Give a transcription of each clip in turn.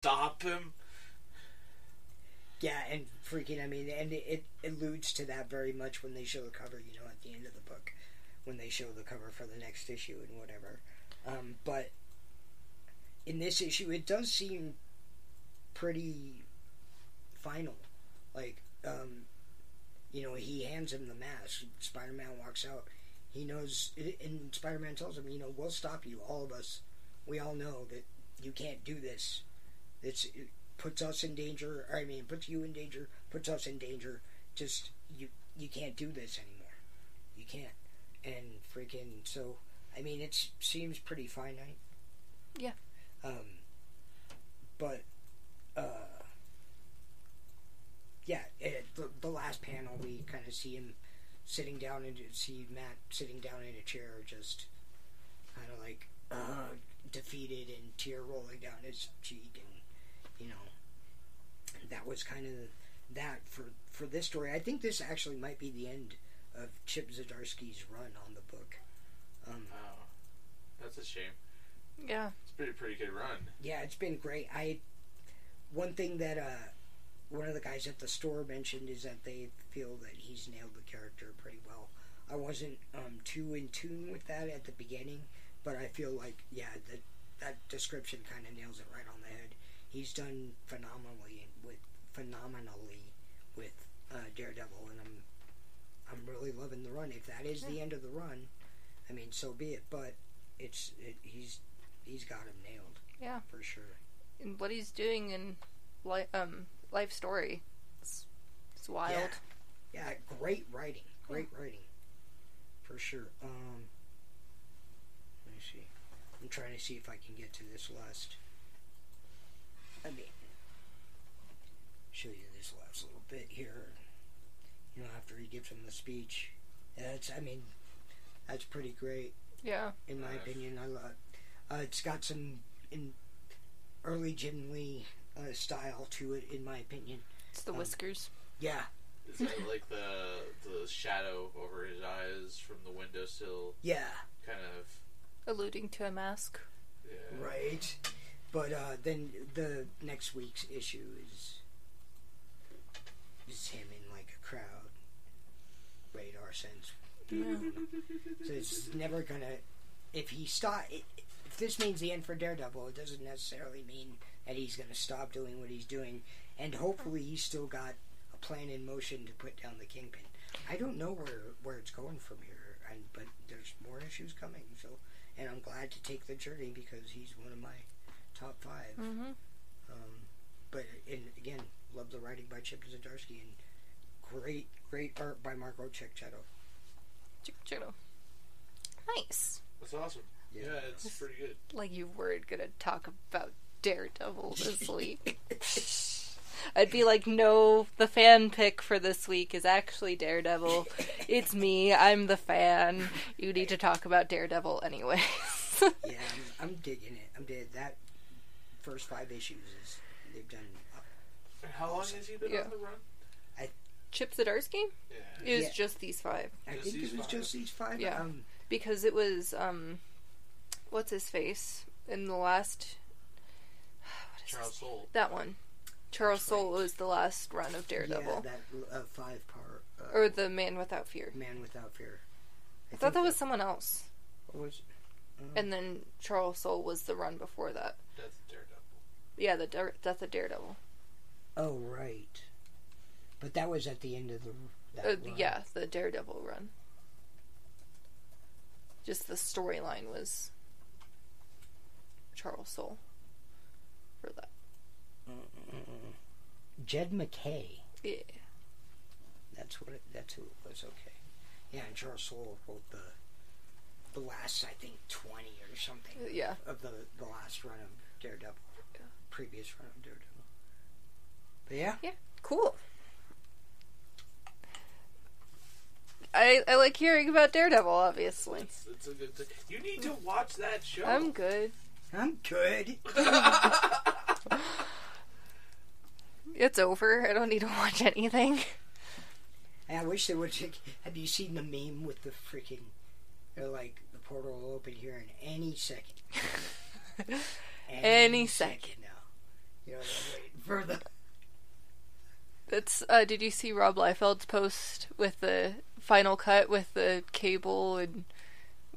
stop him. Yeah, and freaking, I mean, and it alludes to that very much when they show the cover, you know, at the end of the book, when they show the cover for the next issue and whatever. But in this issue, it does seem pretty final. Like, you know, he hands him the mask. Spider-Man walks out. He knows, and Spider-Man tells him, you know, we'll stop you, all of us. We all know that you can't do this. It puts us in danger. I mean, puts you in danger. Puts us in danger. Just you can't do this anymore. You can't. And freaking so. I mean, it seems pretty finite. Yeah. But yeah. The last panel, we kind of see him sitting down and see Matt sitting down in a chair, just kind of like defeated and tear rolling down his cheek, and you know, that was kind of that for this story. I think this actually might be the end of Chip Zdarsky's run on the book. Oh, that's a shame. Yeah, it's been a pretty good run. Yeah, it's been great. One thing that one of the guys at the store mentioned is that they feel that he's nailed the character pretty well. I wasn't too in tune with that at the beginning, but I feel like, yeah, that description kind of nails it right on the head. He's done phenomenally with Daredevil, and I'm really loving the run. If that is the end of the run, I mean, so be it. But he's got him nailed. Yeah, for sure. And what he's doing in Life Story, it's wild. Yeah, great writing. Great writing. For sure. Let me see. I'm trying to see if I can get to this last. I mean, show you this last little bit here. You know, after he gives him the speech. That's pretty great. Yeah. In my opinion, I love. It's got some early Jim Lee style to it, in my opinion. It's the whiskers. Yeah. Is that like the shadow over his eyes from the windowsill? Yeah. Kind of alluding to a mask. Yeah. Right. But then the next week's issue is him in like a crowd. Radar sense. Yeah. So it's never gonna. If this means the end for Daredevil, it doesn't necessarily mean that he's gonna stop doing what he's doing. And hopefully he's still got a plan in motion to put down the Kingpin. I don't know where it's going from here, but there's more issues coming. So, and I'm glad to take the journey because he's one of my top 5. Mm-hmm. But again, love the writing by Chip Zdarsky, and great art by Marco Checchetto. Nice. That's awesome. Yeah, it's pretty good. Like you weren't gonna talk about Daredevil this week. I'd be like, no, the fan pick for this week is actually Daredevil. It's me. I'm the fan. You need to talk about Daredevil anyway. Yeah, I'm digging it. I'm digging that. First 5 issues they've done. How long has he been on the run? Chip Zdarsky? Yeah. It was just these 5. I think it was just these 5. Yeah. Because it was what's his face in the last. Charles Soule. That one. Charles Soule was the last run of Daredevil. Yeah, that 5-part. Or the Man Without Fear. Man Without Fear. I thought that was someone else. What was? And then Charles Soule was the run before that. That's Daredevil. Yeah, Death of Daredevil. Oh, right. But that was at the end of that run. Yeah, the Daredevil run. Just the storyline was Charles Soule for that. Jed McKay. Yeah. That's who it was. Okay. Yeah, and Charles Soule wrote the last, I think, 20 or something. Yeah. Of the last run of Daredevil. Yeah. Previous run of Daredevil. But yeah. Yeah. Cool. I like hearing about Daredevil, obviously. It's a good thing. You need to watch that show. I'm good. It's over. I don't need to watch anything. I wish they would. Have you seen the meme with the freaking? They're like, the portal will open here in any second. Any second now. You know, they're waiting for the... That's, did you see Rob Liefeld's post with the final cut with the Cable and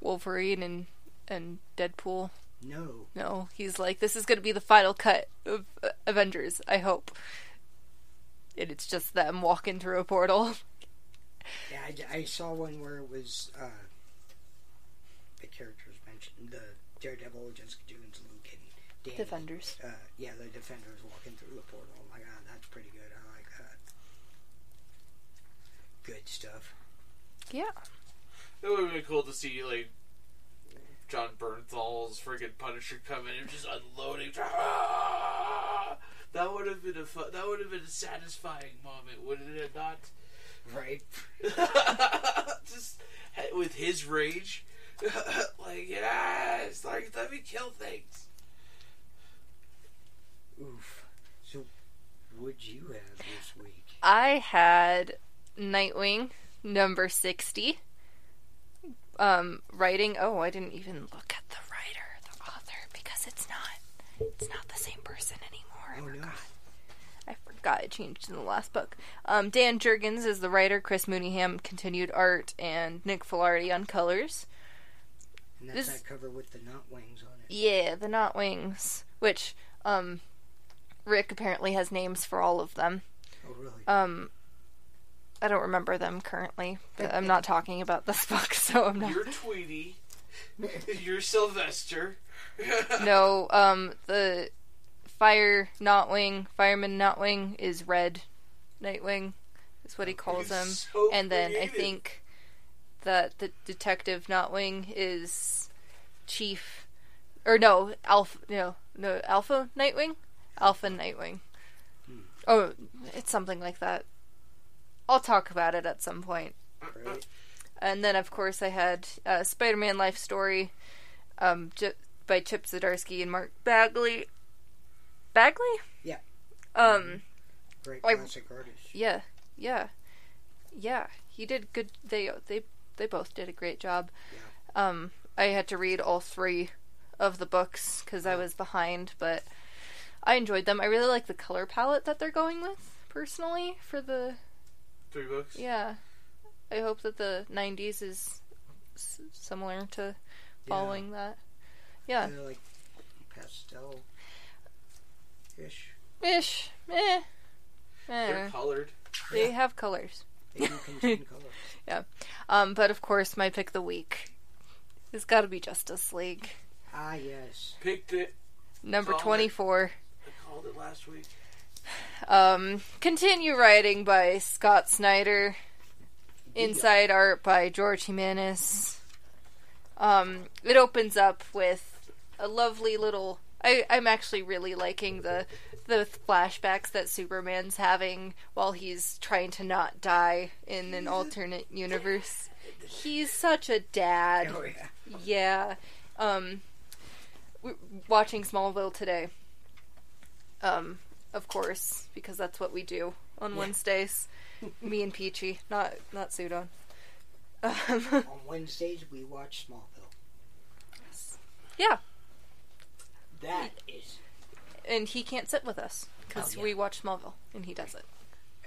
Wolverine and Deadpool? No. No, he's like, this is gonna be the final cut of Avengers, I hope. And it's just them walking through a portal. Yeah, I saw one where it was, the characters mentioned, the Daredevil, Jessica Jones, Luke, and Danny. Defenders. Yeah, the Defenders walking through the portal. Oh my god, that's pretty good. I like that. Good stuff. Yeah. It would have been cool to see, like, John Bernthal's friggin' Punisher come in and just unloading. Ah! That would have been a satisfying moment, wouldn't it not? Right. Just with his rage, like, yes, like, let me kill things. Oof. So, what'd you have this week? I had Nightwing number 60. Writing. Oh, I didn't even look at the writer, the author, because it's not the same person anymore. I forgot it changed in the last book. Dan Jurgens is the writer, Chris Mooneyham continued art, and Nick Filardi on colors. And that's that cover with the knot wings on it. Yeah, the knot wings, which Rick apparently has names for all of them. Oh, really? I don't remember them currently, but I'm not talking about this book, so I'm not. You're Tweety. You're Sylvester. No, the Fireman Notwing is Red Nightwing, is what he calls him. So and then creative. I think that the Detective Notwing is Chief, or no, Alpha Nightwing? Alpha Nightwing. Oh, it's something like that. I'll talk about it at some point. Right. And then, of course, I had Spider-Man Life Story by Chip Zdarsky and Mark Bagley. Bagley? Yeah. Great I- classic artist. Yeah. He did good. They both did a great job. Yeah. I had to read all 3 of the books because I was behind, but I enjoyed them. I really like the color palette that they're going with, personally, for the... 3 books? Yeah. I hope that the 90s is similar to following that. Yeah. They're like pastel-ish. Ish. Eh. They're colored. They have colors. They do contain colors. Yeah. But of course, my pick of the week has got to be Justice League. Ah, yes. Picked it. Number Called 24. I called it last week. Continue writing by Scott Snyder. Inside art by George Jimenez. It opens up with a lovely little... I'm actually really liking the flashbacks that Superman's having while he's trying to not die in an alternate universe. He's such a dad. Oh, yeah. Yeah. Watching Smallville today. Of course, because that's what we do on Wednesdays. Me and Peachy, not Sudon. On Wednesdays, we watch Smallville. Yeah. That is... And he can't sit with us because we watch Smallville, and he doesn't.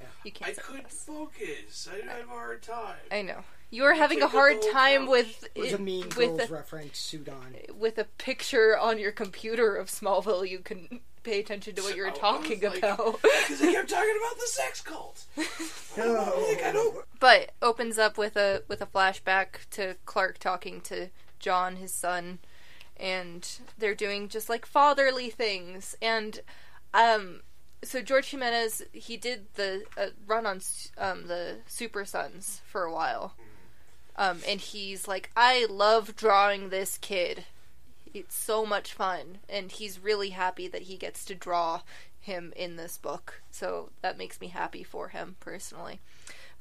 Yeah. You can't. I sit couldn't with us. focus. I have a hard time. I know you are having a take up hard the whole time couch. with It was a Mean with Girls reference, Sudon. with a picture on your computer of Smallville. You can pay attention to what you're talking about. Because they kept talking about the sex cult. I don't. But opens up with a flashback to Clark talking to John, his son, and they're doing just like fatherly things. And so George Jimenez, he did the run on the Super Sons for a while, and he's like, I love drawing this kid. It's so much fun, and he's really happy that he gets to draw him in this book. So that makes me happy for him personally.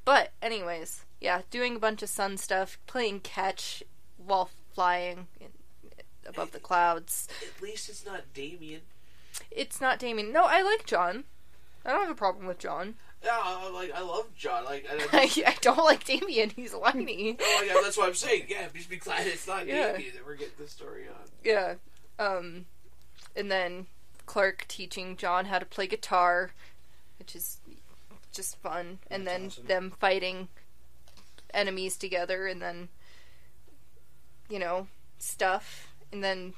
But anyways, yeah, doing a bunch of sun stuff, playing catch while flying above the clouds. At least it's not Damien. It's not Damien. No, I like John. I don't have a problem with John. Yeah, I love John. I don't like Damien. He's whiny. That's what I'm saying. Yeah, just be glad it's not Damien that we're getting this story on. Yeah. And then Clark teaching John how to play guitar, which is just fun. And then awesome. them fighting enemies together, and then, stuff. And then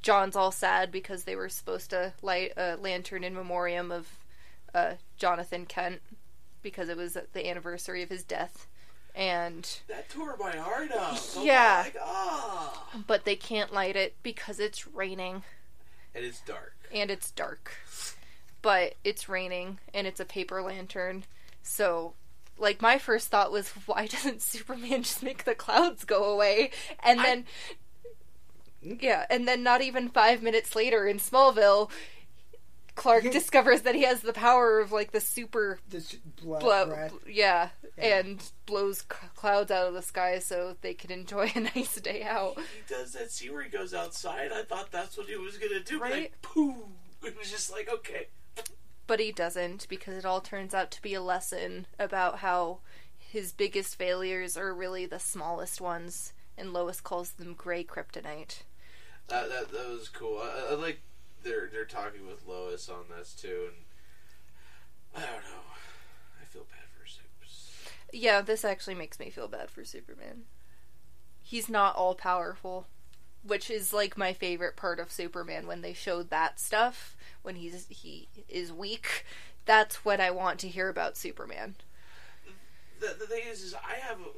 John's all sad because they were supposed to light a lantern in memoriam of Jonathan Kent because it was the anniversary of his death. And that tore my heart up. Yeah. Like, oh. But they can't light it because it's raining. And it's dark. But it's raining, and it's a paper lantern. So, like, my first thought was, why doesn't Superman just make the clouds go away? And then... Yeah, and then not even 5 minutes later in Smallville, Clark discovers that he has the power of, like, the super... breath. Yeah, and blows clouds out of the sky so they can enjoy a nice day out. He does that scene where he goes outside. I thought that's what he was going to do. Right? Like, pooh! It was just like, okay. But he doesn't, because it all turns out to be a lesson about how his biggest failures are really the smallest ones, and Lois calls them gray kryptonite. That was cool. I like they're talking with Lois on this too, and I don't know. I feel bad for Supes. Yeah, this actually makes me feel bad for Superman. He's not all powerful, which is like my favorite part of Superman when they showed that stuff when he is weak. That's what I want to hear about Superman. The thing is I have a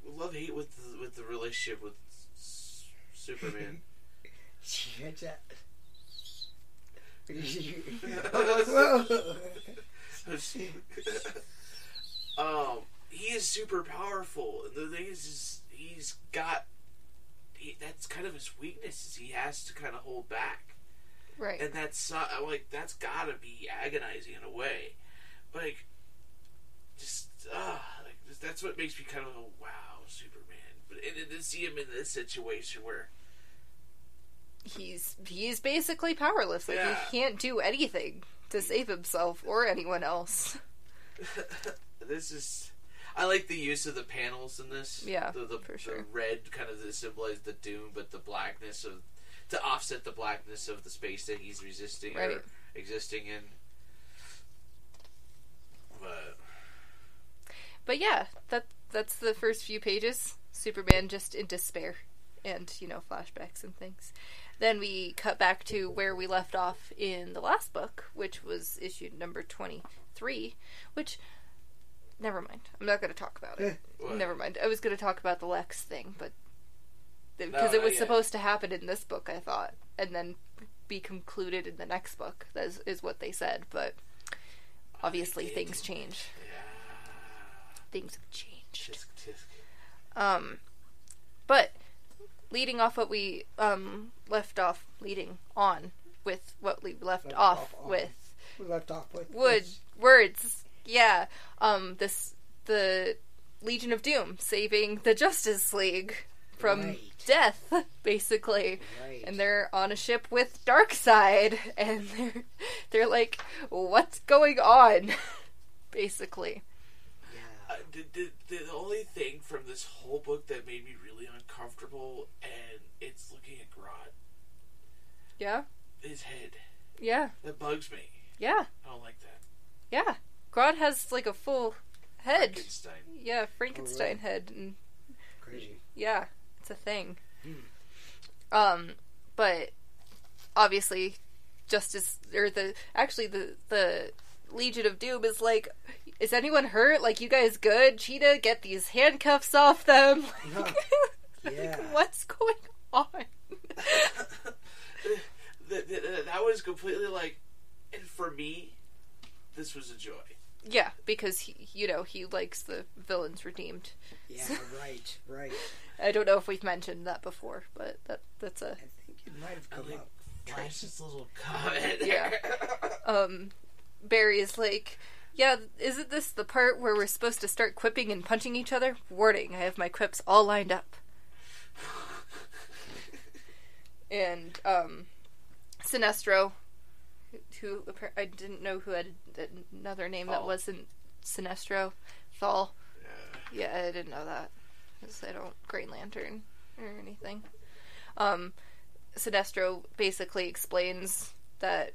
love-hate with the relationship with Superman. He is super powerful. The thing is that's kind of his weakness, is he has to kind of hold back. Right. And that's gotta be agonizing in a way. Like, that's what makes me kind of go, wow, Superman. But and to see him in this situation where he's basically powerless. Like, yeah. He can't do anything to save himself or anyone else. I like the use of the panels in this. Yeah, for sure. The red kind of to symbolize the doom, but the blackness to offset the blackness of the space that he's resisting or existing in. But yeah, that's the first few pages. Superman just in despair, and flashbacks and things. Then we cut back to where we left off in the last book, which was issue number 23, which, never mind. I'm not going to talk about it. Never mind. I was going to talk about the Lex thing, but because it was supposed to happen in this book, I thought, and then be concluded in the next book. That is what they said, but obviously things change. Yeah. Things have changed. Tisk. But leading off what we left off with what we left off with. We left off with words. Yeah. The Legion of Doom saving the Justice League from death, basically. Right. And they're on a ship with Darkseid, and they're like, what's going on? Basically. The only thing from this whole book that made me really uncomfortable, and it's looking at Grodd. Yeah? His head. Yeah. That bugs me. Yeah. I don't like that. Yeah. Grodd has like a full head. Frankenstein. Yeah, Frankenstein head. And crazy. yeah, it's a thing. But obviously the Legion of Doom is like, is anyone hurt? Like, you guys good? Cheetah, get these handcuffs off them. Yeah. What's going on? That was completely like, and for me, this was a joy. Yeah, because he likes the villains redeemed. Yeah, right. I don't know if we've mentioned that before, but that's a... I think it might have come up. Trash's little comment. Yeah. Barry is like, yeah, isn't this the part where we're supposed to start quipping and punching each other? Warning, I have my quips all lined up. And, Sinestro, who I didn't know who had another name that wasn't Sinestro. Thal. Yeah, I didn't know that. Because I don't Green Lantern or anything. Sinestro basically explains that